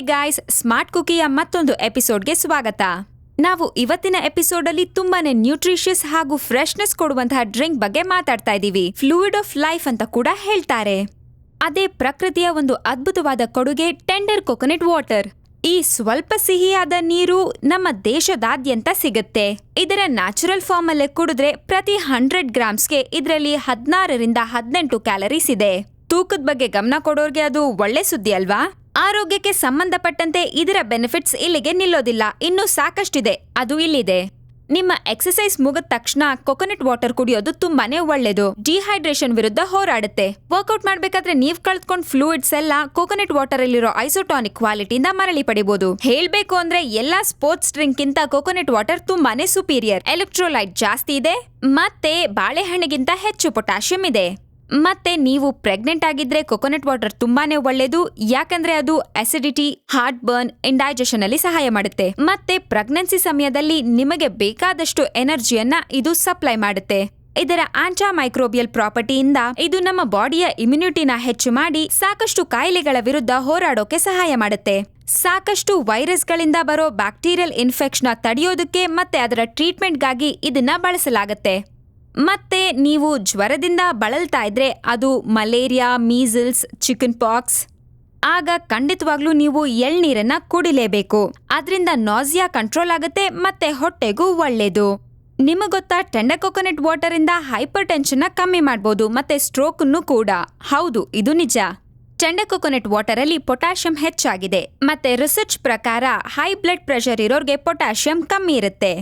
Guys, smart ಕುಕಿಯ ಮತ್ತೊಂದು ಎಪಿಸೋಡ್ಗೆ ಸ್ವಾಗತ. ನಾವು ಇವತ್ತಿನ ಎಪಿಸೋಡ್ ಅಲ್ಲಿ ತುಂಬಾನೇ ನ್ಯೂಟ್ರಿಷಿಯಸ್ ಹಾಗೂ ಫ್ರೆಶ್ನೆಸ್ ಕೊಡುವಂತಹ ಡ್ರಿಂಕ್ ಬಗ್ಗೆ ಮಾತಾಡ್ತಾ ಇದೀವಿ. ಫ್ಲೂಯಿಡ್ ಆಫ್ ಲೈಫ್ ಅಂತ ಕೂಡ ಹೇಳ್ತಾರೆ. ಅದೇ ಪ್ರಕೃತಿಯ ಒಂದು ಅದ್ಭುತವಾದ ಕೊಡುಗೆ ಟೆಂಡರ್ ಕೊಕೊನಟ್ ವಾಟರ್. ಈ ಸ್ವಲ್ಪ ಸಿಹಿಯಾದ ನೀರು ನಮ್ಮ ದೇಶದಾದ್ಯಂತ ಸಿಗುತ್ತೆ. ಇದರ ನ್ಯಾಚುರಲ್ ಫಾರ್ಮ್ ಅಲ್ಲೇ ಕುಡಿದ್ರೆ ಪ್ರತಿ 100 ಗ್ರಾಮ್ಸ್ಗೆ ಇದರಲ್ಲಿ 16 ರಿಂದ 18 ಕ್ಯಾಲರೀಸ್ ಇದೆ. ತೂಕದ ಬಗ್ಗೆ ಗಮನ ಕೊಡೋರ್ಗೆ ಅದು ಒಳ್ಳೆ ಸುದ್ದಿ ಅಲ್ವಾ? ಆರೋಗ್ಯಕ್ಕೆ ಸಂಬಂಧಪಟ್ಟಂತೆ ಇದರ ಬೆನಿಫಿಟ್ಸ್ ಇಲ್ಲಿಗೆ ನಿಲ್ಲೋದಿಲ್ಲ, ಇನ್ನೂ ಸಾಕಷ್ಟಿದೆ. ಅದು ಇಲ್ಲಿದೆ. ನಿಮ್ಮ ಎಕ್ಸರ್ಸೈಸ್ ಮುಗಿದ ತಕ್ಷಣ ಕೊಕೊನಟ್ ವಾಟರ್ ಕುಡಿಯೋದು ತುಂಬಾನೇ ಒಳ್ಳೇದು. ಡಿಹೈಡ್ರೇಷನ್ ವಿರುದ್ಧ ಹೋರಾಡುತ್ತೆ. ವರ್ಕೌಟ್ ಮಾಡ್ಬೇಕಾದ್ರೆ ನೀವ್ ಕಳ್ಕೊಂಡ್ ಫ್ಲೂಯಿಡ್ಸ್ ಎಲ್ಲ ಕೊಕೊನಟ್ ವಾಟರ್ ಅಲ್ಲಿರೋ ಐಸೋಟಾನಿಕ್ ಕ್ವಾಲಿಟಿಯಿಂದ ಮರಳಿ ಪಡಿಬಹುದು. ಹೇಳ್ಬೇಕು ಅಂದ್ರೆ ಎಲ್ಲಾ ಸ್ಪೋರ್ಟ್ಸ್ ಡ್ರಿಂಕ್ ಗಿಂತ ಕೊಕೊನಟ್ ವಾಟರ್ ತುಂಬಾನೇ ಸುಪೀರಿಯರ್. ಎಲೆಕ್ಟ್ರೋಲೈಟ್ ಜಾಸ್ತಿ ಇದೆ, ಮತ್ತೆ ಬಾಳೆಹಣ್ಣಿಗಿಂತ ಹೆಚ್ಚು ಪೊಟ್ಯಾಷಿಯಂ ಇದೆ. ಮತ್ತೆ ನೀವು ಪ್ರೆಗ್ನೆಂಟ್ ಆಗಿದ್ರೆ ಕೊಕೊನಟ್ ವಾಟರ್ ತುಂಬಾನೇ ಒಳ್ಳೇದು, ಯಾಕಂದ್ರೆ ಅದು ಅಸಿಡಿಟಿ, ಹಾರ್ಟ್ ಬರ್ನ್, ಇಂಡೈಜೆಷನ್ ಅಲ್ಲಿ ಸಹಾಯ ಮಾಡುತ್ತೆ. ಮತ್ತೆ ಪ್ರೆಗ್ನೆನ್ಸಿ ಸಮಯದಲ್ಲಿ ನಿಮಗೆ ಬೇಕಾದಷ್ಟು ಎನರ್ಜಿಯನ್ನ ಇದು ಸಪ್ಲೈ ಮಾಡುತ್ತೆ. ಇದರ ಆಂಟಾ ಮೈಕ್ರೋಬಿಯಲ್ ಪ್ರಾಪರ್ಟಿಯಿಂದ ಇದು ನಮ್ಮ ಬಾಡಿಯ ಇಮ್ಯುನಿಟಿನ ಹೆಚ್ಚು ಮಾಡಿ ಸಾಕಷ್ಟು ಕಾಯಿಲೆಗಳ ವಿರುದ್ಧ ಹೋರಾಡೋಕೆ ಸಹಾಯ ಮಾಡುತ್ತೆ. ಸಾಕಷ್ಟು ವೈರಸ್ಗಳಿಂದ ಬರೋ ಬ್ಯಾಕ್ಟೀರಿಯಲ್ ಇನ್ಫೆಕ್ಷನ್ ತಡೆಯೋದಕ್ಕೆ ಮತ್ತೆ ಅದರ ಟ್ರೀಟ್ಮೆಂಟ್ಗಾಗಿ ಇದನ್ನ ಬಳಸಲಾಗುತ್ತೆ. ಮತ್ತೆ ನೀವು ಜ್ವರದಿಂದ ಬಳಲ್ತಾ ಇದ್ರೆ, ಅದು ಮಲೇರಿಯಾ, ಮೀಸಲ್ಸ್, ಚಿಕನ್ ಪಾಕ್ಸ್, ಆಗ ಖಂಡಿತವಾಗ್ಲೂ ನೀವು ಎಳ್ನೀರನ್ನ ಕುಡಿಲೇಬೇಕು. ಅದರಿಂದ ನಾಸಿಯಾ ಕಂಟ್ರೋಲ್ ಆಗುತ್ತೆ ಮತ್ತೆ ಹೊಟ್ಟೆಗೂ ಒಳ್ಳೇದು. ನಿಮಗೊತ್ತಾ, ಟೆಂಡರ್ ಕೊಕೊನಟ್ ವಾಟರ್ ಇಂದ ಹೈಪರ್ ಟೆನ್ಷನ್ ಕಮ್ಮಿ ಮಾಡಬಹುದು ಮತ್ತೆ ಸ್ಟ್ರೋಕ್ ಕೂಡ. ಹೌದು, ಇದು ನಿಜ. ಟೆಂಡರ್ ಕೊಕೊನಟ್ ವಾಟರ್ ಅಲ್ಲಿ ಪೊಟ್ಯಾಷಿಯಂ ಹೆಚ್ಚಾಗಿದೆ. ಮತ್ತೆ ರಿಸರ್ಚ್ ಪ್ರಕಾರ ಹೈ ಬ್ಲಡ್ ಪ್ರೆಷರ್ ಇರೋರ್ಗೆ ಪೊಟ್ಯಾಷಿಯಂ ಕಮ್ಮಿ ಇರುತ್ತೆ.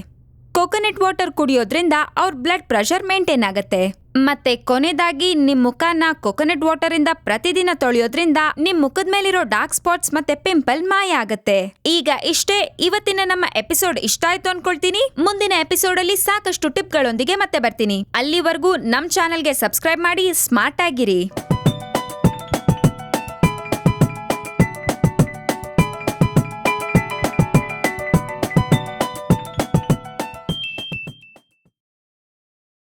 ಕೊಕೊನಟ್ ವಾಟರ್ ಕುಡಿಯೋದ್ರಿಂದ ಅವ್ರ ಬ್ಲಡ್ ಪ್ರೆಷರ್ ಮೇಂಟೈನ್ ಆಗುತ್ತೆ. ಮತ್ತೆ ಕೊನೆದಾಗಿ ನಿಮ್ ಮುಖನ ಕೊಕೊನಟ್ ವಾಟರ್ ಇಂದ ಪ್ರತಿದಿನ ತೊಳೆಯೋದ್ರಿಂದ ನಿಮ್ ಮುಖದ ಮೇಲಿರೋ ಡಾರ್ಕ್ ಸ್ಪಾಟ್ಸ್ ಮತ್ತೆ ಪಿಂಪಲ್ ಮಾಯ ಆಗತ್ತೆ. ಈಗ ಇಷ್ಟೇ ಇವತ್ತಿನ ನಮ್ಮ ಎಪಿಸೋಡ್ ಇಷ್ಟ ಆಯ್ತು ಅನ್ಕೊಳ್ತೀನಿ. ಮುಂದಿನ ಎಪಿಸೋಡ್ ಅಲ್ಲಿ ಸಾಕಷ್ಟು ಟಿಪ್ಗಳೊಂದಿಗೆ ಮತ್ತೆ ಬರ್ತೀನಿ. ಅಲ್ಲಿವರೆಗೂ ನಮ್ ಚಾನೆಲ್ಗೆ ಸಬ್ಸ್ಕ್ರೈಬ್ ಮಾಡಿ ಸ್ಮಾರ್ಟ್ ಆಗಿರಿ.